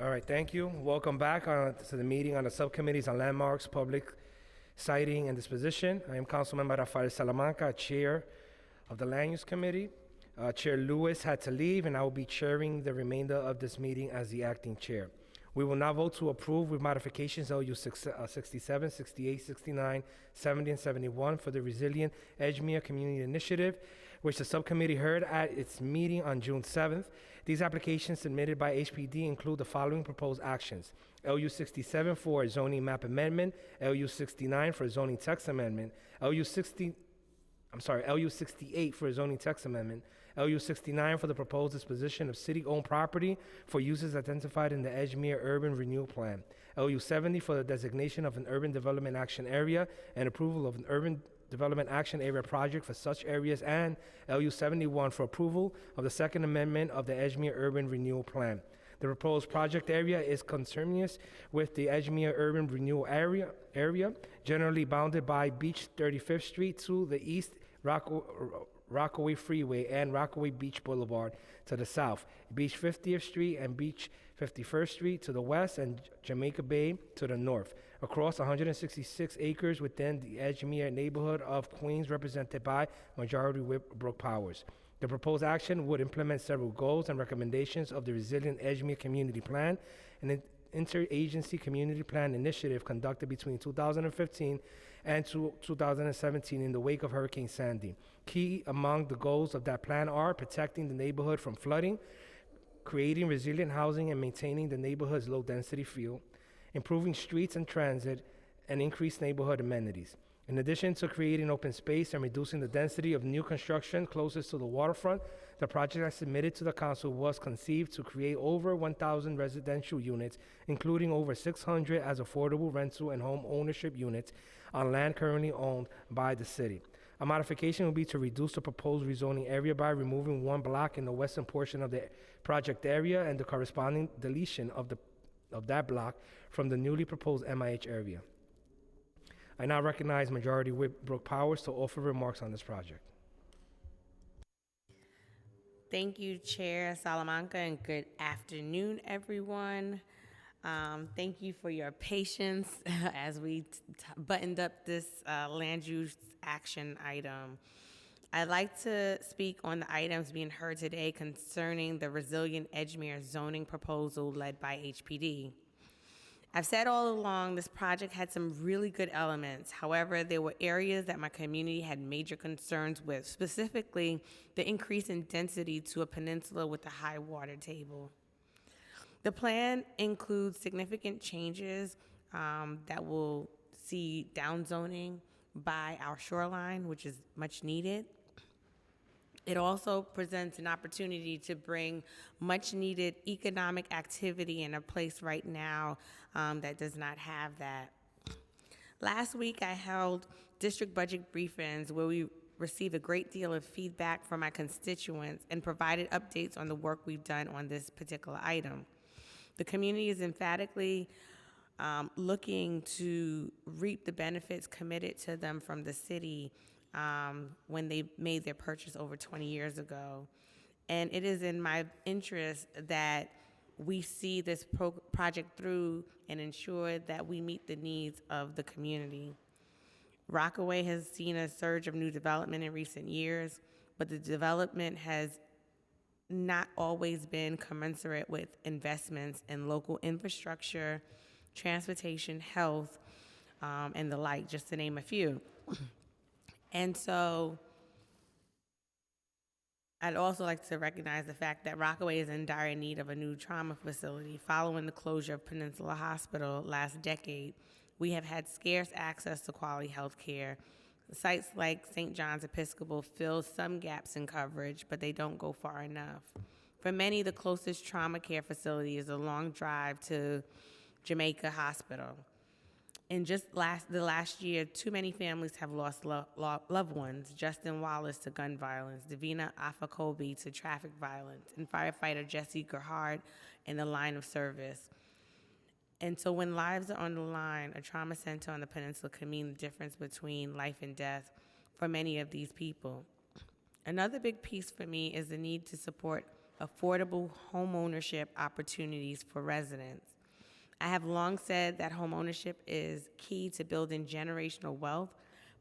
All right, thank you. Welcome back to the meeting on the subcommittees on landmarks, public siting, and disposition. I am Councilmember Rafael Salamanca, Chair of the Land Use Committee. Chair Lewis had to leave, and I will be chairing the remainder of this meeting as the acting chair. We will now vote to approve with modifications LU 67, 68, 69, 70, and 71 for the Resilient Edgemere Community Initiative, which the subcommittee heard at its meeting on June 7th. These applications submitted by HPD include the following proposed actions. LU 67 for a zoning map amendment, LU 69 for a zoning text amendment, LU 68 for a zoning text amendment, LU 69 for the proposed disposition of city-owned property for uses identified in the Edgemere Urban Renewal Plan, LU 70 for the designation of an urban development action area and approval of an urban development action area project for such areas, and LU 71 for approval of the Second Amendment of the Edgemere Urban Renewal Plan. The proposed project area is conterminous with the Edgemere Urban Renewal area generally bounded by Beach 35th Street to the east, Rockaway Freeway and Rockaway Beach Boulevard to the south, Beach 50th Street and Beach 51st Street to the west, and Jamaica Bay to the north, across 166 acres within the Edgemere neighborhood of Queens, represented by Majority Whip Brooke Powers. The proposed action would implement several goals and recommendations of the Resilient Edgemere Community Plan, an interagency community plan initiative conducted between 2015 and 2017 in the wake of Hurricane Sandy. Key among the goals of that plan are protecting the neighborhood from flooding, creating resilient housing and maintaining the neighborhood's low-density feel, improving streets and transit, and increased neighborhood amenities. In addition to creating open space and reducing the density of new construction closest to the waterfront, the project I submitted to the council was conceived to create over 1,000 residential units, including over 600 as affordable rental and home ownership units on land currently owned by the city. A modification will be to reduce the proposed rezoning area by removing one block in the western portion of the project area and the corresponding deletion of that block from the newly proposed MIH area. I now recognize Majority Whip Brooke Powers to offer remarks on this project. Thank you, Chair Salamanca, and good afternoon, everyone. Thank you for your patience as we buttoned up this land use action item. I'd like to speak on the items being heard today concerning the Resilient Edgemere zoning proposal led by HPD. I've said all along this project had some really good elements. However, there were areas that my community had major concerns with, specifically the increase in density to a peninsula with a high water table. The plan includes significant changes that will see downzoning by our shoreline, which is much needed. It also presents an opportunity to bring much needed economic activity in a place right now that does not have that. Last week I held district budget briefings where we received a great deal of feedback from my constituents and provided updates on the work we've done on this particular item. The community is emphatically looking to reap the benefits committed to them from the city when they made their purchase over 20 years ago. And it is in my interest that we see this project through and ensure that we meet the needs of the community. Rockaway has seen a surge of new development in recent years, but the development has not always been commensurate with investments in local infrastructure, transportation, health, and the like, just to name a few. And so I'd also like to recognize the fact that Rockaway is in dire need of a new trauma facility. Following the closure of Peninsula Hospital last decade, we have had scarce access to quality health care. Sites like St. John's Episcopal fill some gaps in coverage, but they don't go far enough. For many, the closest trauma care facility is a long drive to Jamaica Hospital. In just the last year, too many families have lost loved ones. Justin Wallace to gun violence, Davina Afakobi to traffic violence, and firefighter Jesse Gerhard in the line of service. And so when lives are on the line, a trauma center on the peninsula can mean the difference between life and death for many of these people. Another big piece for me is the need to support affordable homeownership opportunities for residents. I have long said that homeownership is key to building generational wealth,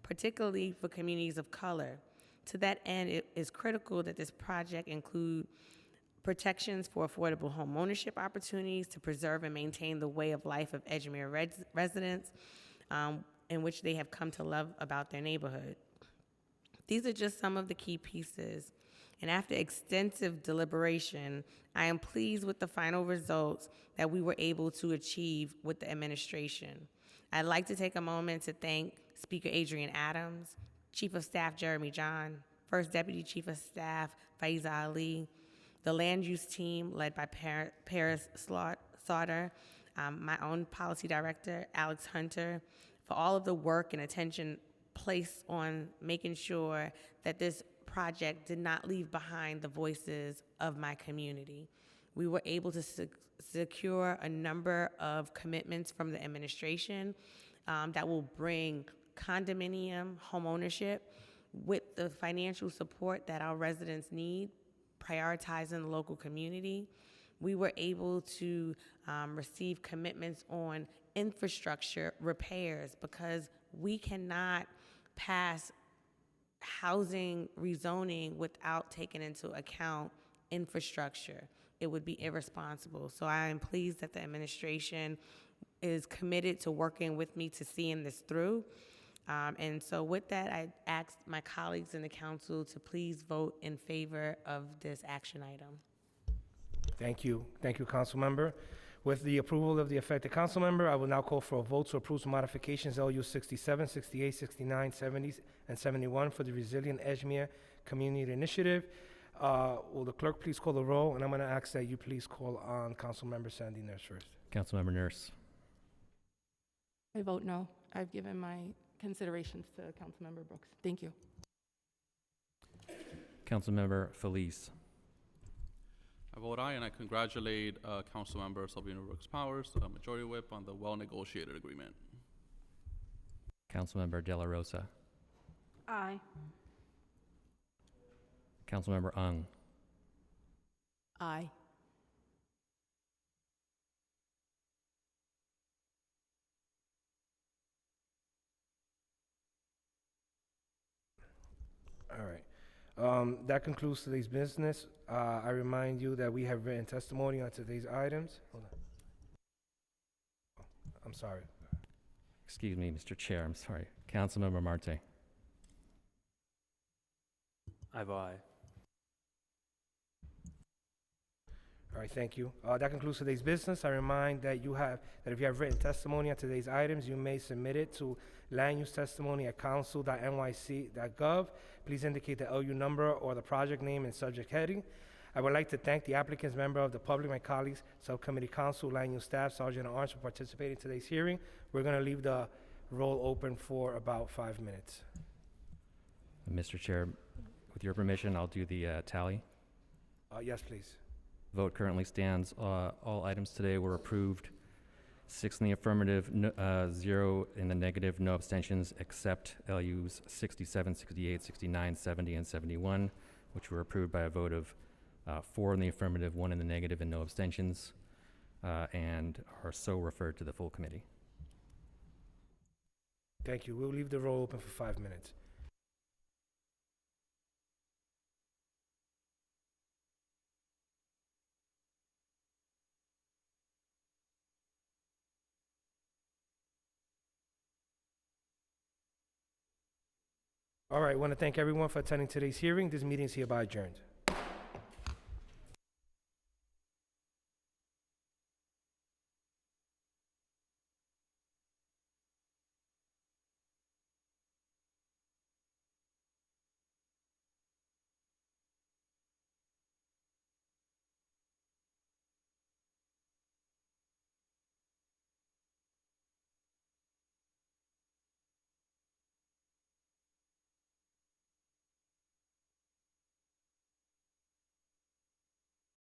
particularly for communities of color. To that end, it is critical that this project include protections for affordable homeownership opportunities to preserve and maintain the way of life of Edgemere residents in which they have come to love about their neighborhood. These are just some of the key pieces. And after extensive deliberation, I am pleased with the final results that we were able to achieve with the administration. I'd like to take a moment to thank Speaker Adrian Adams, Chief of Staff Jeremy John, First Deputy Chief of Staff Faiza Ali, the land use team led by Paris Slaughter, my own policy director, Alex Hunter, for all of the work and attention placed on making sure that this project did not leave behind the voices of my community. We were able to secure a number of commitments from the administration that will bring condominium homeownership with the financial support that our residents need, prioritizing the local community. We were able to receive commitments on infrastructure repairs because we cannot pass housing rezoning without taking into account infrastructure. It would be irresponsible. So I am pleased that the administration is committed to working with me to seeing this through. And so with that, I ask my colleagues in the council to please vote in favor of this action item. Thank you. Thank you, council member. With the approval of the affected council member, I will now call for a vote to approve some modifications LU 67, 68, 69, 70, and 71 for the Resilient Edgemere Community Initiative. Will the clerk please call the roll? And I'm going to ask that you please call on council member Sandy Nurse first. Councilmember Nurse. I vote no. I've given my considerations to Councilmember Brooks. Thank you. Councilmember Felice. I vote aye, and I congratulate Councilmember Sabina Brooks Powers, Majority Whip, on the well-negotiated agreement. Councilmember De La Rosa. Aye. Councilmember Ung. Aye. All right. That concludes today's business. I remind you that we have written testimony on today's items. Hold on. Oh, I'm sorry. Excuse me, Mr. Chair, I'm sorry. Councilmember Marte. I vote aye. All right, thank you. That concludes today's business. I remind that if you have written testimony on today's items, you may submit it to landusetestimony@council.nyc.gov. Please indicate the LU number or the project name and subject heading. I would like to thank the applicants, member of the public, my colleagues, subcommittee council, land use staff, Sergeant at Arms for participating in today's hearing. We're going to leave the roll open for about 5 minutes. Mr. Chair, with your permission, I'll do the tally. Yes, please. Vote currently stands. All items today were approved. 6 in the affirmative, 0 in the negative, no abstentions, except LUs 67, 68, 69, 70, and 71, which were approved by a vote of 4 in the affirmative, 1 in the negative, and no abstentions, and are so referred to the full committee. Thank you. We'll leave the roll open for 5 minutes. All right, I want to thank everyone for attending today's hearing. This meeting is hereby adjourned.